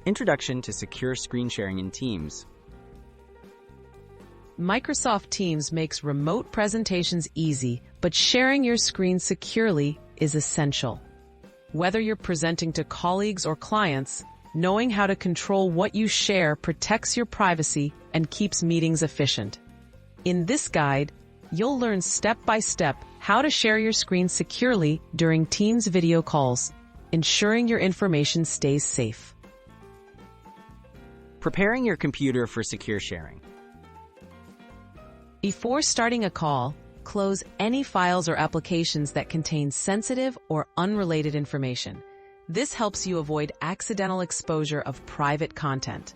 Introduction to secure screen sharing in Teams. Microsoft Teams makes remote presentations easy, but sharing your screen securely is essential. Whether you're presenting to colleagues or clients, knowing how to control what you share protects your privacy and keeps meetings efficient. In this guide, you'll learn step-by-step how to share your screen securely during Teams video calls, ensuring your information stays safe. Preparing your computer for secure sharing. Before starting a call, close any files or applications that contain sensitive or unrelated information. This helps you avoid accidental exposure of private content.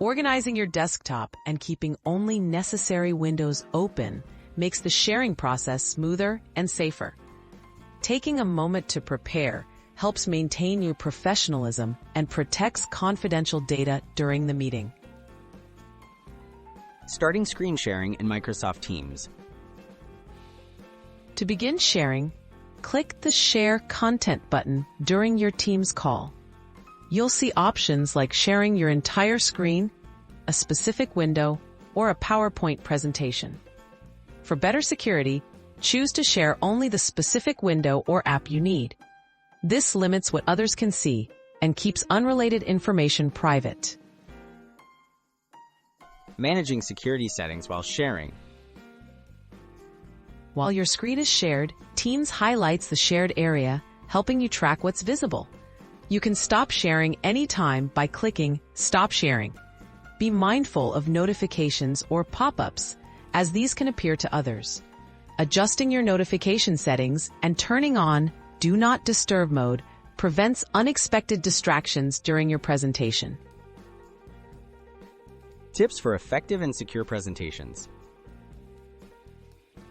Organizing your desktop and keeping only necessary windows open makes the sharing process smoother and safer. Taking a moment to prepare helps maintain your professionalism and protects confidential data during the meeting. Starting screen sharing in Microsoft Teams. To begin sharing, click the Share Content button during your Teams call. You'll see options like sharing your entire screen, a specific window, or a PowerPoint presentation. For better security, choose to share only the specific window or app you need. This limits what others can see and keeps unrelated information private. Managing security settings while sharing. While your screen is shared, Teams highlights the shared area, helping you track what's visible. You can stop sharing anytime by clicking Stop Sharing. Be mindful of notifications or pop-ups, as these can appear to others. Adjusting your notification settings and turning on Do Not Disturb mode prevents unexpected distractions during your presentation. Tips for effective and secure presentations.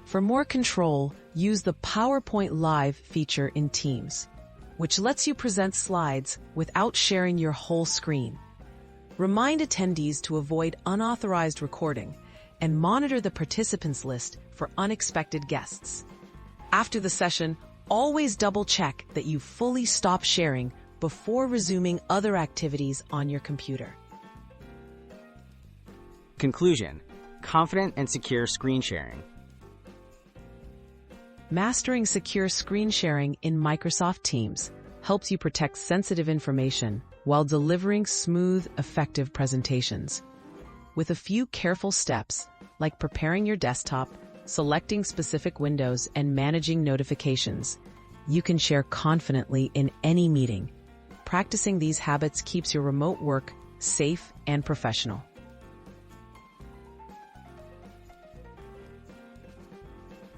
For more control, use the PowerPoint Live feature in Teams, which lets you present slides without sharing your whole screen. Remind attendees to avoid unauthorized recording and monitor the participants list for unexpected guests. After the session, always double-check that you fully stop sharing before resuming other activities on your computer. Conclusion: confident and secure screen sharing. Mastering secure screen sharing in Microsoft Teams helps you protect sensitive information while delivering smooth, effective presentations. With a few careful steps, like preparing your desktop, selecting specific windows, and managing notifications, you can share confidently in any meeting. Practicing these habits keeps your remote work safe and professional.